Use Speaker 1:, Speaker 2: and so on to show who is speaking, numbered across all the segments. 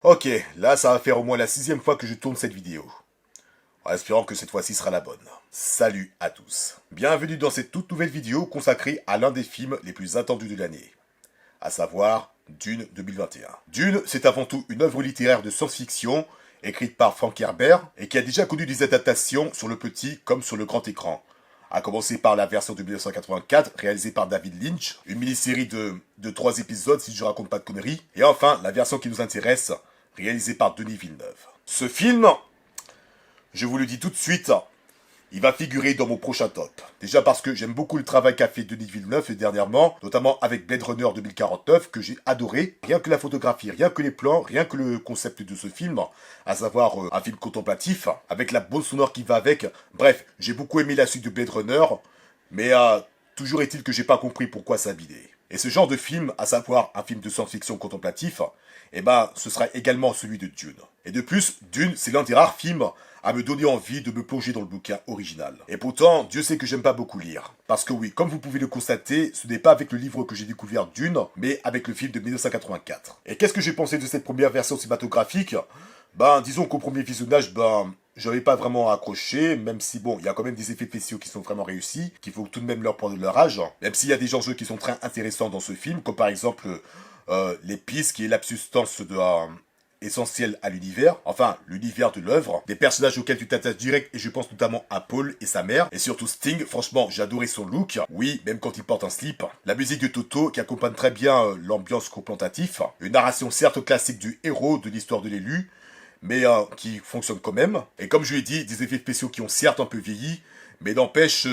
Speaker 1: Ok, là ça va faire au moins la 6e fois que je tourne cette vidéo. En espérant que cette fois-ci sera la bonne. Salut à tous. Bienvenue dans cette toute nouvelle vidéo consacrée à l'un des films les plus attendus de l'année. À savoir Dune 2021. Dune, c'est avant tout une œuvre littéraire de science-fiction écrite par Frank Herbert et qui a déjà connu des adaptations sur le petit comme sur le grand écran. À commencer par la version de 1984, réalisée par David Lynch, une mini-série de 3 épisodes si je raconte pas de conneries, et enfin la version qui nous intéresse, réalisée par Denis Villeneuve. Ce film, je vous le dis tout de suite, il va figurer dans mon prochain top. Déjà parce que j'aime beaucoup le travail qu'a fait Denis Villeneuve dernièrement, notamment avec Blade Runner 2049, que j'ai adoré. Rien que la photographie, rien que les plans, rien que le concept de ce film, à savoir un film contemplatif, avec la bande sonore qui va avec. Bref, j'ai beaucoup aimé la suite de Blade Runner, mais toujours est-il que j'ai pas compris pourquoi ça bidait. Et ce genre de film, à savoir un film de science-fiction contemplatif, eh ben, ce sera également celui de Dune. Et de plus, Dune, c'est l'un des rares films à me donner envie de me plonger dans le bouquin original. Et pourtant, Dieu sait que j'aime pas beaucoup lire. Parce que oui, comme vous pouvez le constater, ce n'est pas avec le livre que j'ai découvert Dune, mais avec le film de 1984. Et qu'est-ce que j'ai pensé de cette première version cinématographique? Ben, disons qu'au premier visionnage, j'avais pas vraiment accroché, même si bon, il y a quand même des effets spéciaux qui sont vraiment réussis, qu'il faut tout de même leur prendre de leur âge. Même s'il y a des enjeux qui sont très intéressants dans ce film, comme par exemple l'épice qui est la substance de essentielle à l'univers, enfin l'univers de l'œuvre, des personnages auxquels tu t'attaches direct, et je pense notamment à Paul et sa mère, et surtout Sting. Franchement, j'ai adoré son look, oui, même quand il porte un slip, la musique de Toto qui accompagne très bien l'ambiance contemplative, une narration certes classique du héros de l'histoire de l'élu, mais qui fonctionne quand même, et comme je l'ai dit, des effets spéciaux qui ont certes un peu vieilli, mais n'empêche,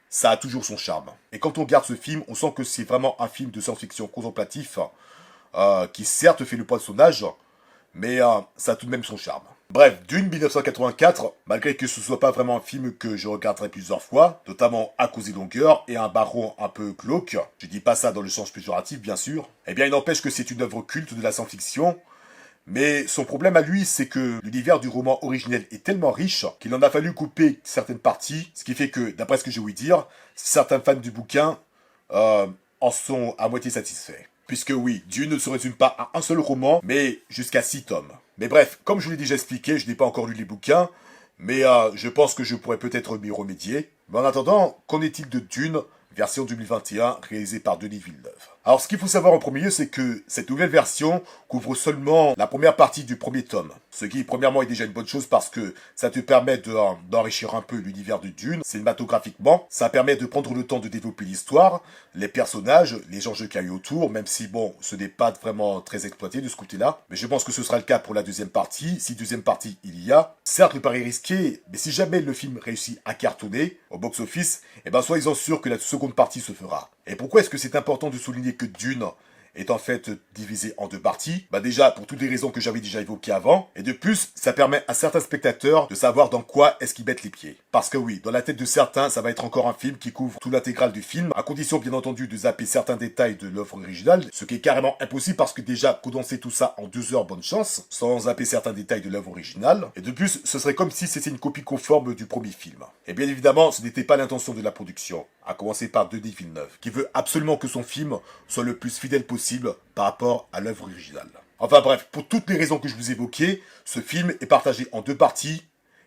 Speaker 1: ça a toujours son charme. Et quand on regarde ce film, on sent que c'est vraiment un film de science-fiction contemplatif, qui certes fait le poids de son âge, mais ça a tout de même son charme. Bref, Dune 1984, malgré que ce soit pas vraiment un film que je regarderai plusieurs fois, notamment à cause des longueurs et un baron un peu glauque, je dis pas ça dans le sens péjoratif bien sûr, eh bien il n'empêche que c'est une œuvre culte de la science-fiction, mais son problème à lui, c'est que l'univers du roman originel est tellement riche qu'il en a fallu couper certaines parties, ce qui fait que, d'après ce que j'ai ouï dire, certains fans du bouquin en sont à moitié satisfaits. Puisque oui, Dune ne se résume pas à un seul roman, mais jusqu'à 6 tomes. Mais bref, comme je vous l'ai déjà expliqué, je n'ai pas encore lu les bouquins, mais je pense que je pourrais peut-être m'y remédier. Mais en attendant, qu'en est-il de Dune, version 2021, réalisée par Denis Villeneuve? Alors ce qu'il faut savoir en premier lieu, c'est que cette nouvelle version couvre seulement la première partie du premier tome. Ce qui, premièrement, est déjà une bonne chose parce que ça te permet d'enrichir un peu l'univers de Dune, cinématographiquement. Ça permet de prendre le temps de développer l'histoire, les personnages, les enjeux qu'il y a eu autour, même si, bon, ce n'est pas vraiment très exploité de ce côté-là. Mais je pense que ce sera le cas pour la deuxième partie, si deuxième partie il y a. Certes, le pari est risqué, mais si jamais le film réussit à cartonner au box-office, eh ben soyez-en sûrs que la seconde partie se fera. Et pourquoi est-ce que c'est important de souligner que Dune est en fait divisé en 2 parties? Bah déjà, pour toutes les raisons que j'avais déjà évoquées avant, et de plus, ça permet à certains spectateurs de savoir dans quoi est-ce qu'ils mettent les pieds. Parce que oui, dans la tête de certains, ça va être encore un film qui couvre tout l'intégral du film, à condition bien entendu de zapper certains détails de l'œuvre originale, ce qui est carrément impossible parce que déjà, condenser tout ça en 2 heures, bonne chance, sans zapper certains détails de l'œuvre originale, et de plus, ce serait comme si c'était une copie conforme du premier film. Et bien évidemment, ce n'était pas l'intention de la production, à commencer par Denis Villeneuve, qui veut absolument que son film soit le plus fidèle possible par rapport à l'œuvre originale. Enfin bref, pour toutes les raisons que je vous évoquais, ce film est partagé en 2 parties,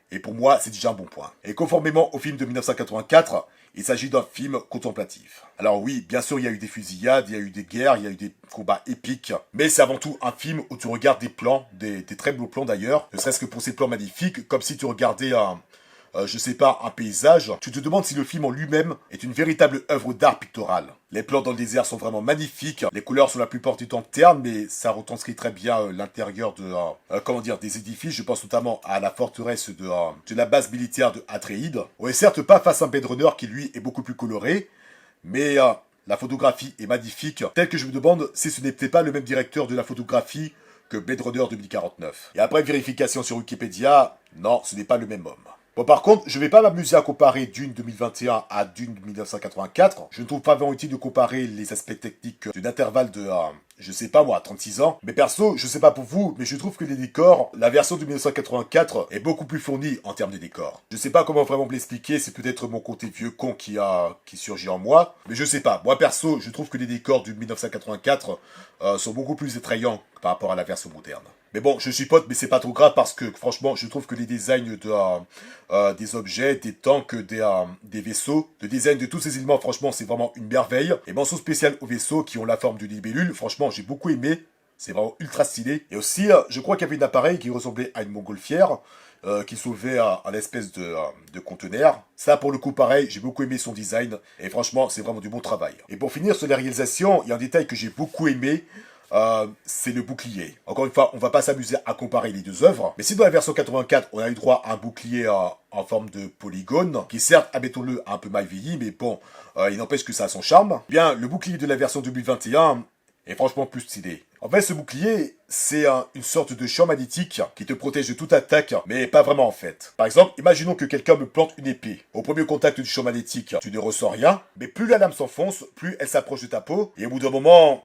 Speaker 1: et pour moi, c'est déjà un bon point. Et conformément au film de 1984, il s'agit d'un film contemplatif. Alors oui, bien sûr, il y a eu des fusillades, il y a eu des guerres, il y a eu des combats épiques, mais c'est avant tout un film où tu regardes des plans, des très beaux plans d'ailleurs, ne serait-ce que pour ces plans magnifiques, comme si tu regardais je sais pas, un paysage, tu te demandes si le film en lui-même est une véritable œuvre d'art pictural. Les plans dans le désert sont vraiment magnifiques, les couleurs sont la plupart du temps ternes, mais ça retranscrit très bien l'intérieur de, des édifices. Je pense notamment à la forteresse de la base militaire de Atréide. On est certes pas face à un Blade Runner qui lui est beaucoup plus coloré, mais la photographie est magnifique, tel que je me demande si ce n'était pas le même directeur de la photographie que Blade Runner 2049. Et après vérification sur Wikipédia, non, ce n'est pas le même homme. Bon, par contre, je vais pas m'amuser à comparer Dune 2021 à Dune 1984. Je ne trouve pas vraiment utile de comparer les aspects techniques d'une intervalle de, je sais pas moi, 36 ans. Mais perso, je sais pas pour vous, mais je trouve que les décors, la version de 1984 est beaucoup plus fournie en termes de décors. Je sais pas comment vraiment me l'expliquer, c'est peut-être mon côté vieux con qui surgit en moi. Mais je sais pas, moi perso, je trouve que les décors du 1984 sont beaucoup plus attrayants par rapport à la version moderne. Mais bon, je chipote, mais c'est pas trop grave parce que franchement, je trouve que les designs des objets, des tanks, des vaisseaux, le design de tous ces éléments, franchement, c'est vraiment une merveille. Et mention spéciale aux vaisseaux qui ont la forme d'une libellule, franchement, j'ai beaucoup aimé. C'est vraiment ultra stylé. Et aussi, je crois qu'il y avait un appareil qui ressemblait à une montgolfière, qui soulevait un espèce de conteneur. Ça, pour le coup, pareil, j'ai beaucoup aimé son design. Et franchement, c'est vraiment du bon travail. Et pour finir sur la réalisation, il y a un détail que j'ai beaucoup aimé. C'est le bouclier. Encore une fois, on va pas s'amuser à comparer les deux œuvres. Mais si dans la version 84, on a eu droit à un bouclier en forme de polygone, qui certes, admettons-le, a un peu mal vieilli, mais bon, il n'empêche que ça a son charme. Eh bien, le bouclier de la version 2021 est franchement plus stylé. En fait, ce bouclier, c'est une sorte de champ magnétique qui te protège de toute attaque, mais pas vraiment en fait. Par exemple, imaginons que quelqu'un me plante une épée. Au premier contact du champ magnétique, tu ne ressens rien, mais plus la lame s'enfonce, plus elle s'approche de ta peau, et au bout d'un moment...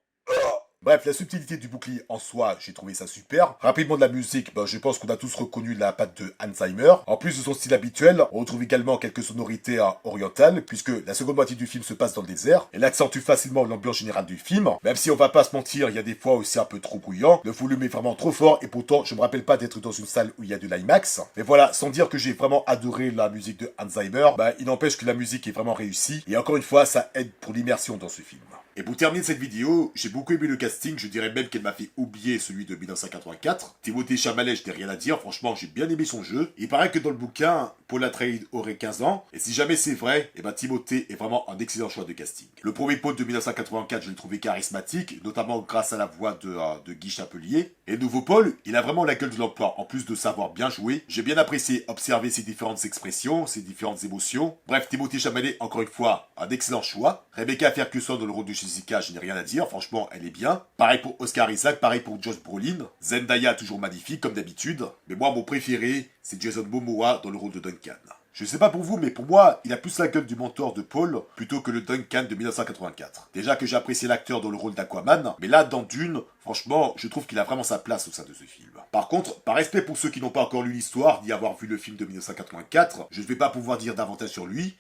Speaker 1: Bref, la subtilité du bouclier en soi, j'ai trouvé ça super. Rapidement de la musique, je pense qu'on a tous reconnu la patte de Hans Zimmer. En plus de son style habituel, on retrouve également quelques sonorités orientales, puisque la seconde moitié du film se passe dans le désert. Elle accentue facilement l'ambiance générale du film. Même si on va pas se mentir, il y a des fois aussi un peu trop bruyant. Le volume est vraiment trop fort, et pourtant, je me rappelle pas d'être dans une salle où il y a de l'IMAX. Mais voilà, sans dire que j'ai vraiment adoré la musique de Hans Zimmer, il n'empêche que la musique est vraiment réussie. Et encore une fois, ça aide pour l'immersion dans ce film. Et pour terminer cette vidéo, j'ai beaucoup aimé le casting, je dirais même qu'elle m'a fait oublier celui de 1984. Timothée Chalamet, je n'ai rien à dire, franchement j'ai bien aimé son jeu. Il paraît que dans le bouquin, Paul Atreides aurait 15 ans, et si jamais c'est vrai, Timothée est vraiment un excellent choix de casting. Le premier Paul de 1984, je l'ai trouvé charismatique, notamment grâce à la voix de Guy Chapelier. Et le nouveau Paul, il a vraiment la gueule de l'emploi, en plus de savoir bien jouer. J'ai bien apprécié observer ses différentes expressions, ses différentes émotions. Bref, Timothée Chalamet, encore une fois, un excellent choix. Rebecca Ferguson dans le rôle de Jessica, je n'ai rien à dire, franchement, elle est bien. Pareil pour Oscar Isaac, pareil pour Josh Brolin. Zendaya, toujours magnifique, comme d'habitude. Mais moi, mon préféré, c'est Jason Momoa dans le rôle de Duncan. Je sais pas pour vous, mais pour moi, il a plus la gueule du mentor de Paul plutôt que le Duncan de 1984. Déjà que j'ai apprécié l'acteur dans le rôle d'Aquaman, mais là, dans Dune, franchement, je trouve qu'il a vraiment sa place au sein de ce film. Par contre, par respect pour ceux qui n'ont pas encore lu l'histoire, ni avoir vu le film de 1984, je ne vais pas pouvoir dire davantage sur lui,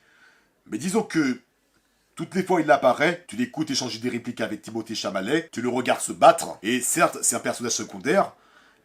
Speaker 1: mais disons que toutes les fois où il apparaît, tu l'écoutes échanger des répliques avec Timothée Chalamet, tu le regardes se battre, et certes, c'est un personnage secondaire,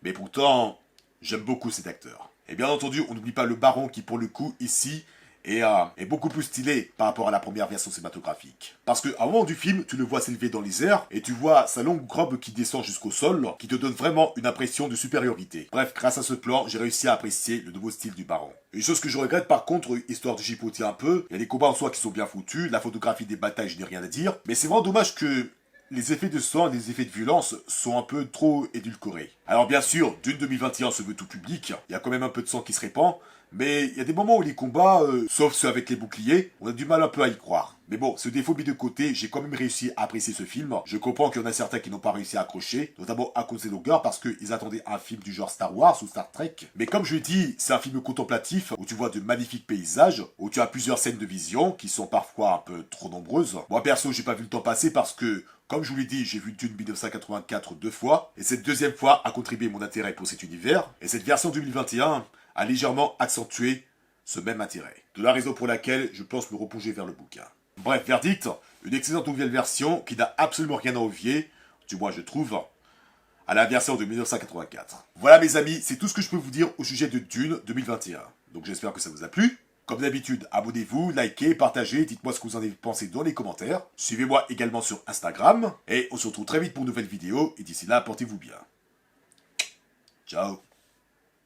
Speaker 1: mais pourtant, j'aime beaucoup cet acteur. Et bien entendu, on n'oublie pas le baron qui, pour le coup, ici, est beaucoup plus stylé par rapport à la première version cinématographique. Parce qu'à un moment du film, tu le vois s'élever dans les airs, et tu vois sa longue robe qui descend jusqu'au sol, qui te donne vraiment une impression de supériorité. Bref, grâce à ce plan, j'ai réussi à apprécier le nouveau style du baron. Une chose que je regrette par contre, histoire de chipoter un peu, il y a des combats en soi qui sont bien foutus, la photographie des batailles, je n'ai rien à dire, mais c'est vraiment dommage que les effets de sang et les effets de violence sont un peu trop édulcorés. Alors bien sûr, Dune 2021 se veut tout public, il y a quand même un peu de sang qui se répand, mais il y a des moments où les combats, sauf ceux avec les boucliers, on a du mal un peu à y croire. Mais bon, ce défaut mis de côté, j'ai quand même réussi à apprécier ce film. Je comprends qu'il y en a certains qui n'ont pas réussi à accrocher, notamment à cause des longueurs, parce qu'ils attendaient un film du genre Star Wars ou Star Trek. Mais comme je l'ai dit, c'est un film contemplatif, où tu vois de magnifiques paysages, où tu as plusieurs scènes de vision, qui sont parfois un peu trop nombreuses. Moi perso, j'ai pas vu le temps passer parce que, comme je vous l'ai dit, j'ai vu Dune 1984 deux fois, et cette deuxième fois a contribué mon intérêt pour cet univers, et cette version 2021 a légèrement accentué ce même intérêt. De la raison pour laquelle je pense me replonger vers le bouquin. Bref, verdict, une excellente nouvelle version qui n'a absolument rien à envier, du moins je trouve, à la version de 1984. Voilà mes amis, c'est tout ce que je peux vous dire au sujet de Dune 2021. Donc j'espère que ça vous a plu. Comme d'habitude, abonnez-vous, likez, partagez, dites-moi ce que vous en avez pensé dans les commentaires. Suivez-moi également sur Instagram, et on se retrouve très vite pour une nouvelle vidéo, et d'ici là, portez-vous bien. Ciao.